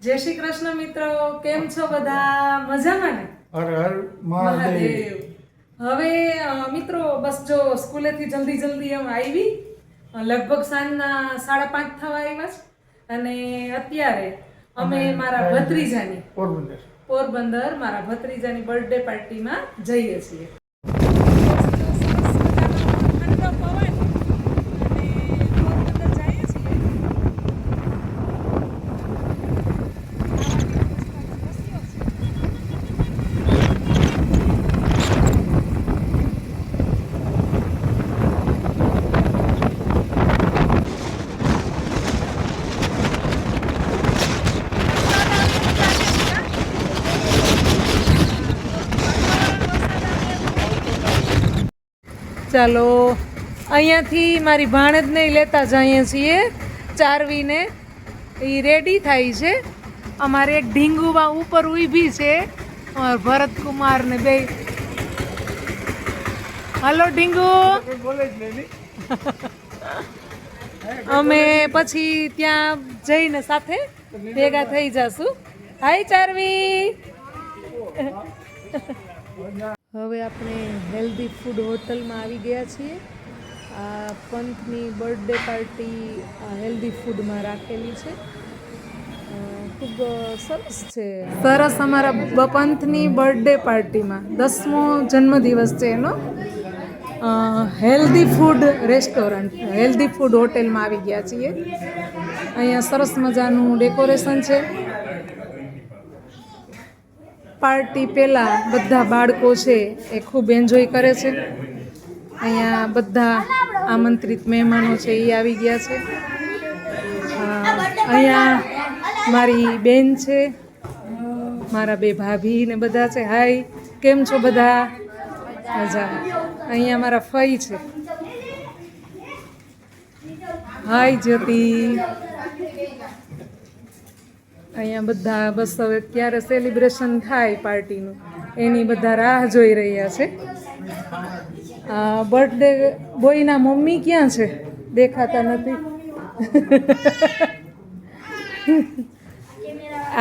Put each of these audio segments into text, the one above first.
જય શ્રી કૃષ્ણ મિત્રો, કેમ છો બધા? મજામાં ને? હર હર મહાદેવ. હવે મિત્રો બસ જો સ્કૂલેથી જલ્દી એમ આવી, લગભગ સાંજના 5:30 થવા આવ્યા છે અને અત્યારે અમે મારા ભત્રીજાની પોરબંદર મારા ભત્રીજાની બર્થડે પાર્ટીમાં જઈએ છીએ. ચાલો અહીંયાથી મારી ભાણેજને લેતા જઈએ છીએ. ચારવીને એ રેડી થાય છે. અમારે એક ઢીંગુબા ઉપર ઊભી છે, ભરતકુમાર ને બે. હાલો ઢીંગુ. અમે પછી ત્યાં જઈને સાથે ભેગા થઈ જશું. હાય ચારવી. હવે આપણે હેલ્ધી ફૂડ હોટલમાં આવી ગયા છીએ. આ પંથની બર્થડે પાર્ટી હેલ્ધી ફૂડમાં રાખેલી છે. ખૂબ સરસ છે. સરસ. અમારા પંથની બર્થડે પાર્ટીમાં 10મો જન્મદિવસ છે એનો. Healthy food restaurant, healthy food હોટેલમાં આવી ગયા છીએ. અહીંયા સરસ મજાનું ડેકોરેશન છે. પાર્ટી પહેલાં બધા બાળકો છે એ ખૂબ એન્જોય કરે છે. અહીંયા બધા આમંત્રિત મહેમાનો છે એ આવી ગયા છે. અહીંયા મારી બેન છે, મારા બે ભાભી ને બધા છે. હાય, કેમ છો બધા? મજા. અહીંયા મારા ફઈ છે. હાય જ્યોતિ. અહીંયા બધા બસ હવે ક્યારે સેલિબ્રેશન થાય પાર્ટીનું એની બધા રાહ જોઈ રહ્યા છે. બર્થડે બોયના મમ્મી ક્યાં છે? દેખાતા નથી.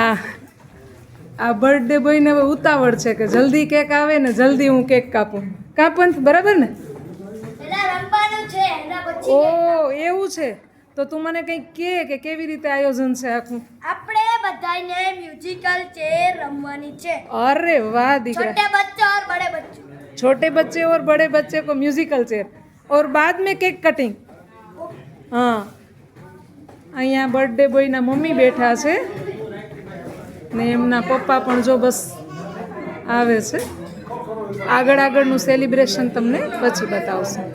આ બર્થડે બોયને હવે ઉતાવળ છે કે જલ્દી કેક આવે ને જલ્દી હું કેક કાપું. કાપંત બરાબર ને? ઓ એવું છે તો તું મને કંઈક કહે કે કેવી રીતે આયોજન છે આખું? આપણે બધાને મ્યુઝિકલ ચેર રમવાની છે. અરે વાહ દીકરા. छोटे बच्चे और बड़े छोटे बच्चे और बड़े बच्चे बच्चे को म्यूजिकल चेयर और बाद में केक कटिंग. હા, અહીંયા બર્થડે બોયના મમ્મી બેઠા છે ને એમના પપ્પા પણ જો બસ આવે છે. આગળનું સેલિબ્રેશન તમને પછી બતાવશું.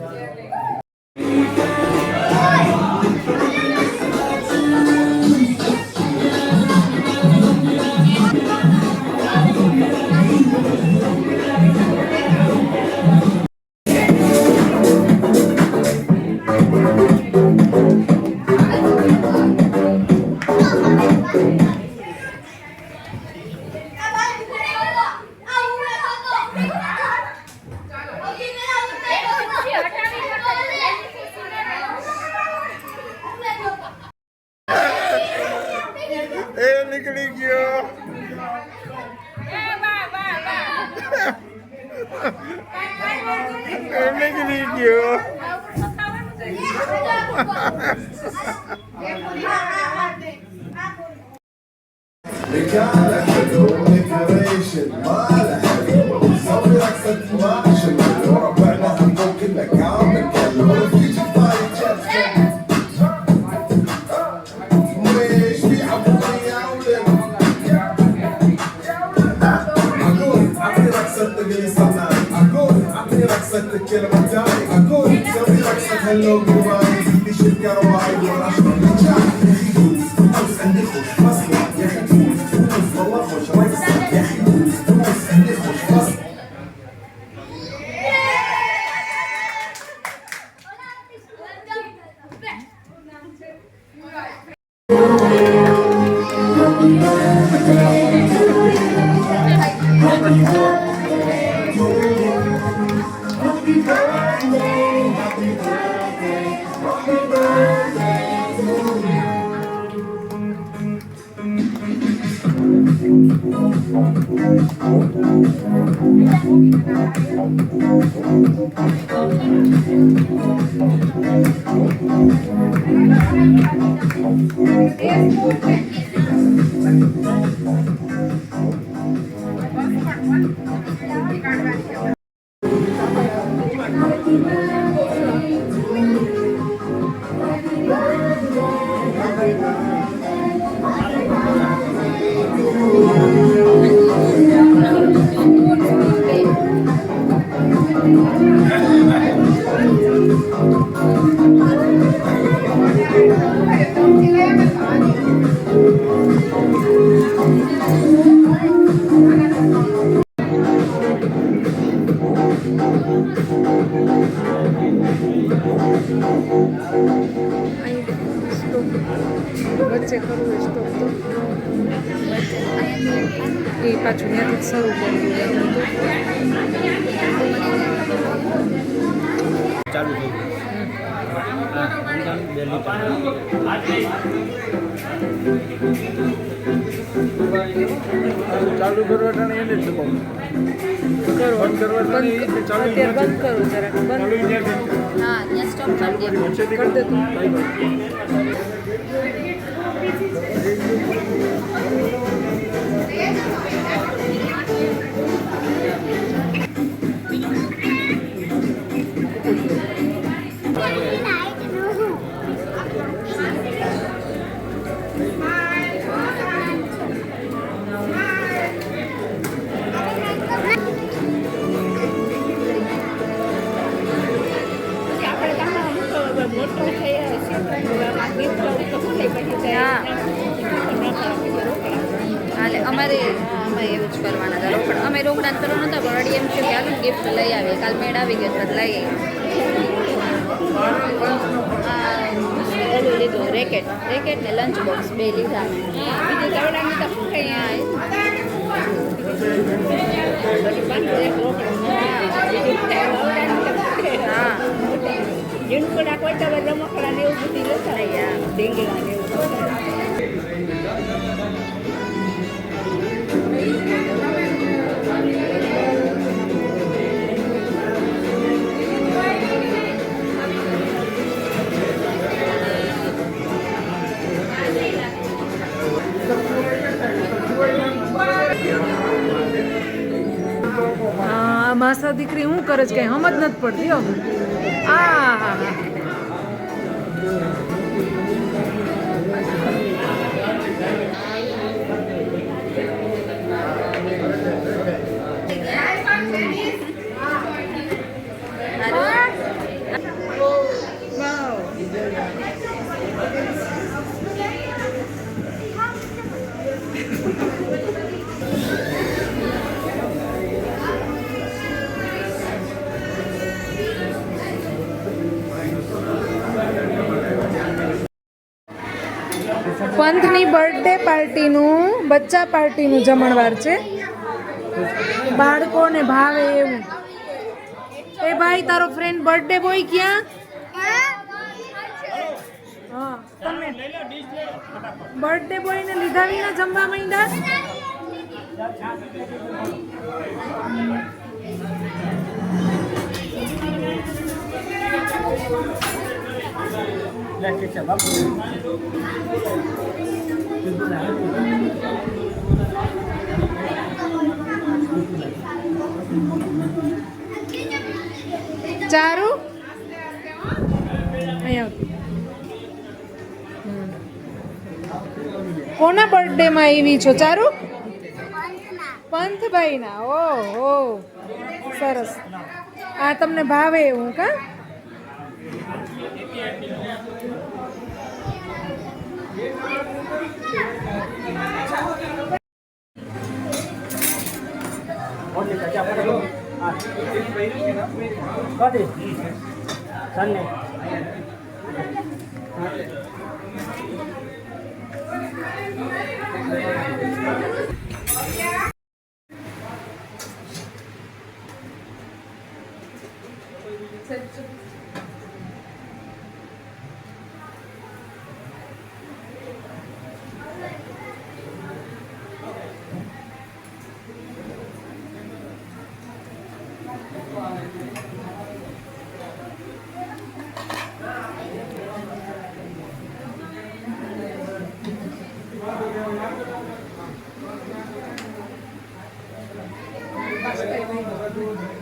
નીકળી ગયો. નીકળી ગયો. Hello, goodbye. This shit got a wide વચ્ચે કરવું એ સ્ટોપ તો એ પાછું ત્યાંથી જ શરૂ કરવું ચાલુ થઈ ગયું. હા, અંદાન 2 લીટર. ચાલુ કરવા એને જ દબાવું. કરો બંધ કરવા બંધ ચાલુ અત્યારે બંધ કરો જરાક બંધ હા ત્યાં સ્ટોપ કરી દે કરી દે તું હાલે અમારે એવું જ કરવાના હતા રોકડા અમે રોકડા કરવાના હતા પણ વળી એમ છે કે હાલ ગિફ્ટ લઈ આવીએ કાલ મેળ આવી ગયો તો લઈ ઓલું લીધું રેકેટ ને લંચ બોક્સ 2 લીધા બીજું કવડાની તો શું કંઈ હા જીણકોડા કોઈ તો રમકડા ને એવું બધું લેતા ઢીંગલા ને એવું માસા દીકરી શું કરે છે કઈ સમજ નથી પડતી હો આ પંથની બર્થડે પાર્ટીનું બચ્ચા પાર્ટીનું જમણવાર છે બાળકોને ભાવે એવું એ ભાઈ તારો ફ્રેન્ડ બર્થડે બોય ક્યાં હા તમે બર્થડે બોયને લીધા વિના જમવા માંડ્યા ચારુ કોના બર્થડે માં આવી છો ચારુ પંથભાઈ ના ઓહો સરસ આ તમને ભાવે એવું કા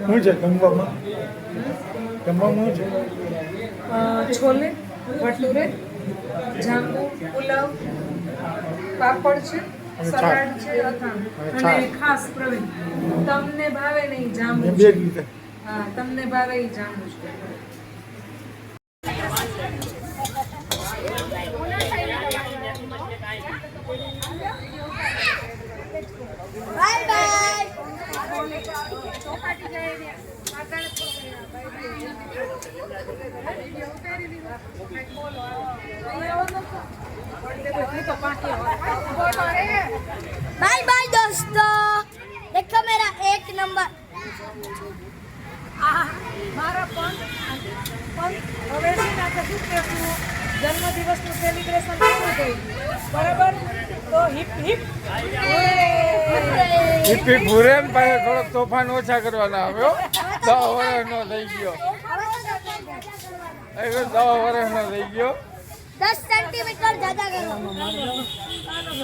શું છે જમવામાં જમવામાં શું છે છોલે ભટુરે જાંબુ પુલાવ પાપડ છે અને સલાડ છે અથાણું અને અને ખાસ પ્રવીણ તમને ભાવે નહીં જાંબુ બે છે. જ રીતે હા તમને ભાવે એ જાંબુ છે. બાય બાય बाय बाय दोस्तों देखो मेरा एक नंबर મારા પણ હવે છે ને આપણે શું કહેશું જન્મદિવસનું સેલિબ્રેશન પૂરું થઈ ગયું બરાબર તો હિપ હિપ હિપી ભૂરેન પાસે થોડોક તોફાન ઓછા કરવાના આવ્યો 10 વર્ષનો થઈ ગયો 10 વર્ષનો થઈ ગયો 10 सेंटीमीटर ज्यादा करो